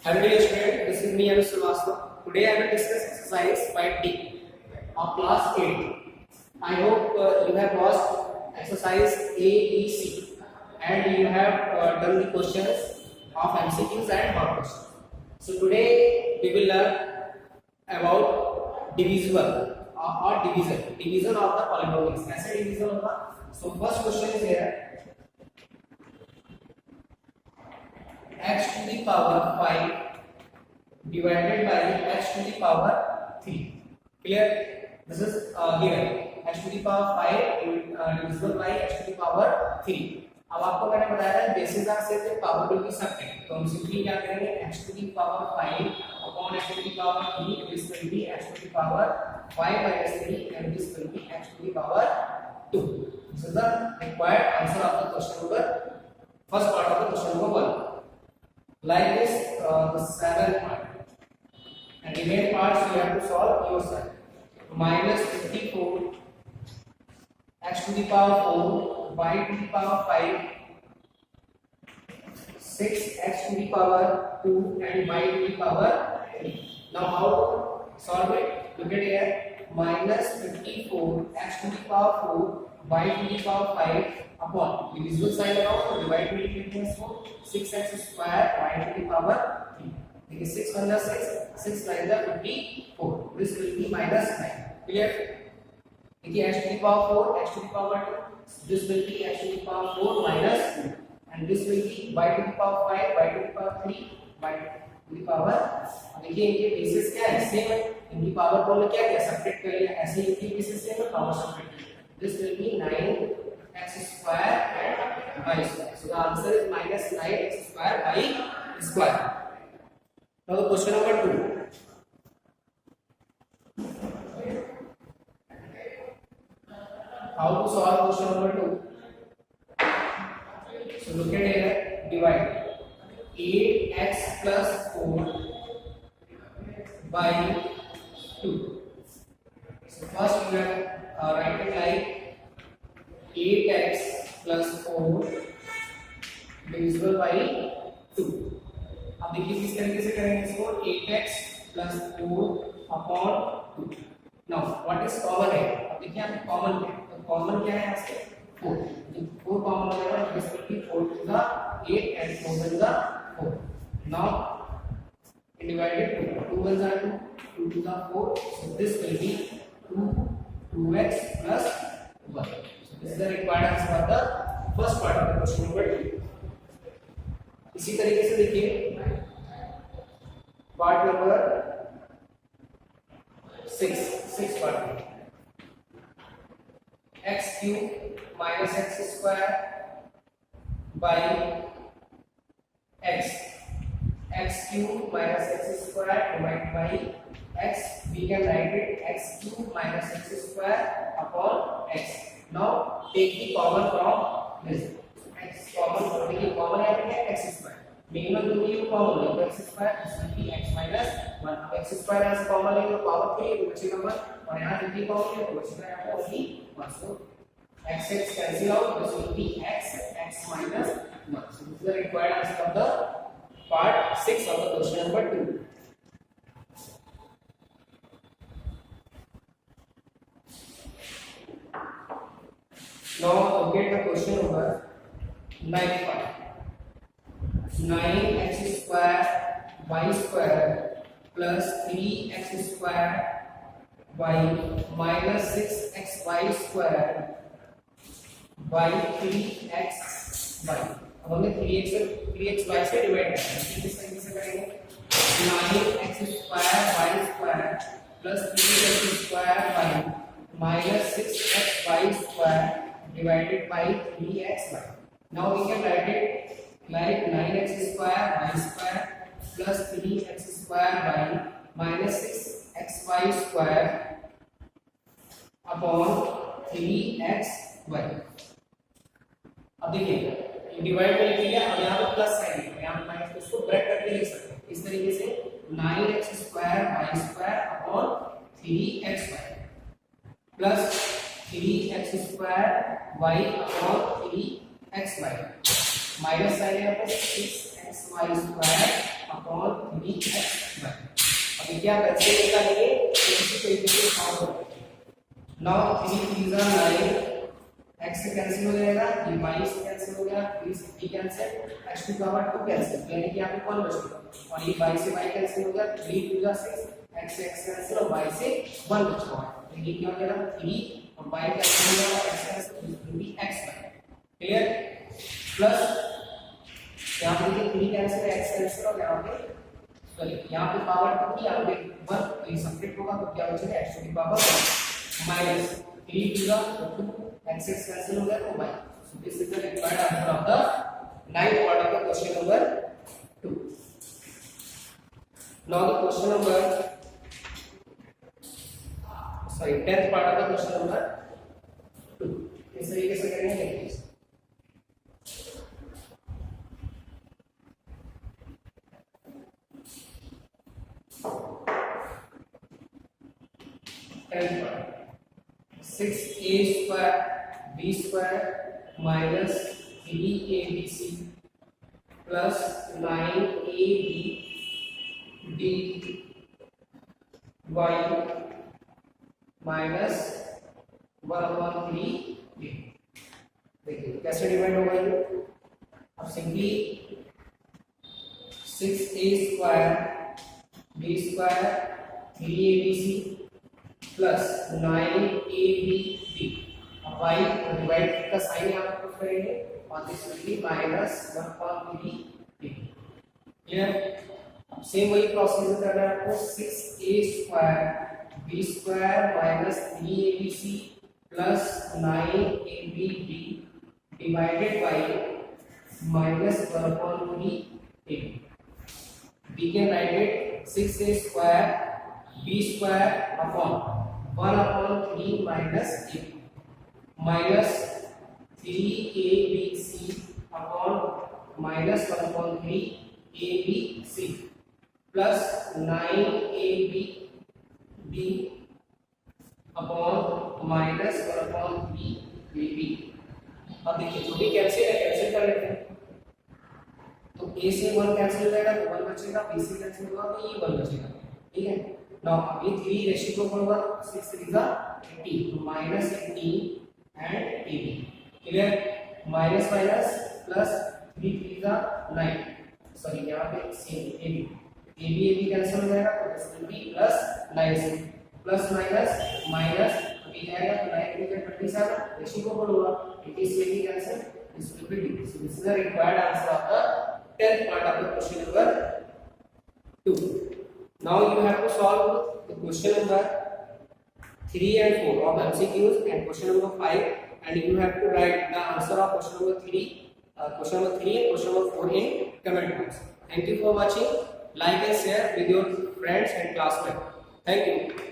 Hello dear student, this is me Anu Srivastava. Today I will discuss exercise 5D of class 8. I hope you have watched exercise A, B, C and you have done the questions of MCQs and hot questions. So today we will learn about divisible or division of the polynomials. कैसे division होगा? So first question is here. X to the power 5 divided by x to the power 3. Clear? This is given. X to the power 5 divisible by x to the power 3. अब आपको मैंने बताया था basis are से power to की सकते हैं, तो हम सिंपली क्या करेंगे x to the power 5 upon x to the power 3. This will be x to the power 5 minus 3 and this will be x to the power 2. This is the required answer of the question number, first part of the question number 1. Like this, the 7th part and remaining parts you have to solve yourself. Minus 54 x to the power 4 y to the power 5 6x to the power 2 and y to the power 3. Now how to solve it? Look at here. Minus 54 x to the power 4 y to the power 5 upon divisible sign around, divide में लिखते हैं इसको 6x square y to the power 3. देखिए 6 1 6 6 9 54. This will be minus 9. Clear? देखिए x to the power 4 x to the power 2. This will be x to the power 4 minus 2 and this will be y to the power 5 y to the power 3 y to the power. देखिए इनके basis क्या है? Same है. इनकी power को हमने क्या किया? सब्ट्रैक्ट कर लिया. ऐसे ही इनकी बेसिस सेम है, पावर सब्ट्रैक्ट किया. This will be 9x square and y square. So the answer is minus 9x square y square. Now the question number 2. How to solve question number 2? So look at here. Divide 8x plus 4 by 2. So first we are writing like 8x plus 4 divisible by 2. अब देखिए किस तरीके से करेंगे इसको. 8x plus 4 upon 2. Now what is common है? अब देखिए यहाँ पे कॉमन क्या है? तो कॉमन क्या है यहाँ से? 4. जब 4 कॉमन हो जाएगा this will be 4 to the 8 and 4 to the 4. Now divided 2 1s are 2 2 to the 4. So this will be 2x plus 1. This is the required answer of the first part of the question number 2. इसी तरीके से देखिए part number 6 part. x cube minus x square by x cube minus x square divided by x. We can write it x cube minus x square upon x. Now take the common from this. X common from the common है x square. Minimum to be common है x square. This will be x minus 1. x square as common लेंगे तो power 3 तो बचेगा 1 और यहाँ देखिए common है तो बचेगा यहाँ पे only 1. So x cancel out. This will be x minus 1. So this is the required answer of the part 6 of the question number 2. Now look at the question number 9. 9x square y square plus 3x square y minus 6xy square by 3xy. अब हमने 3xy से divide करना है. किस तरीके से करेंगे? 9x square y square plus 3x square y minus 6xy square divided by 3xy. Now we can write it like 9x square y square plus 3x square y minus 6xy square upon 3xy. अब देखिए divide में लिख लिया. अब यहाँ पे plus sign है, यहाँ पे माइनस, इसको ब्रैकेट करके लिख सकते हैं इस तरीके से 9x square y square upon 3xy plus 3x square y upon 3xy. Minus sign है यहाँ पे 6xy square अपॉन 3xy। अभी क्या कैसे निकालेंगे, इसी तरीके से काम करेंगे। नाउ 3 3 9, x से कैंसिल हो जाएगा, ये y से कैंसिल हो गया, 3 से 3 cancel, x to power 2 cancel, यानी कि यहाँ पे कौन बचेगा, और ये y से y कैंसिल हो गया, 3 2 6, x से x कैंसिल और y से 1 बचा हुआ है, तो ये क्या हो जाएगा 3 और y कैंसिल हो जाएगा, x कैंसिल, तो भी x क्लियर। प्लस यहाँ पे देखिए 3 कैंसिल है, x कैंसिल और यहाँ पे सॉरी यहाँ पे पावर 2 की, यहाँ पे 1, तो ये सब्ट्रैक्ट होगा, तो क्या बचेगा x to the power 1 minus 3 2 2, x cancel हो गया, तो y। So this is the required answer of the ninth part of the question number 2. Now the question number, sorry, 10th part of the question number 2. इस तरीके से करेंगे, देखिए tenth part 6a square b square minus 3abc plus 9ab dy minus 1/3b। देखिए कैसे divide होगा ये, अब simply 6a square b square 3abc plus 9abd, अब y को डिवाइड का साइन यहाँ पर पुट करेंगे और this will be minus 1/3b। Clear. अब सेम वही प्रोसीजर करना है आपको, 6a square b square minus 3abc plus 9abd divided by minus 1/3ab। we can write it 6a square b square upon 1/3 minus a minus 3abc upon minus 1/3 abc plus 9abd upon minus 1/3 ab। अब देखिए जो भी cancel है cancel कर लेते हैं, तो a से 1 कैंसिल हो जाएगा तो 1 बचेगा, b से कैंसिल होगा तो ये 1 बचेगा, ठीक है। नाउ ये 3 रेसिप्रोकल होगा, 6 3 जा 18, तो minus 18 and ab। Clear. Minus minus plus 3 3 जा 9, सॉरी यहाँ पे सेम ab कैंसिल हो जाएगा, तो दिस विल बी प्लस 9 से प्लस माइनस माइनस अभी जाएगा तो 9 3 जा 27, रेसिप्रोकल होगा, 80 cancel, this will be d। So this is the required answer of the 10th part of the question number 2. Now you have to solve the question number 3 and 4 of MCQs and question number 5, and you have to write the answer of question number 3 and question number 4 in comment box. Thank you for watching. Like and share with your friends and classmates. Thank you.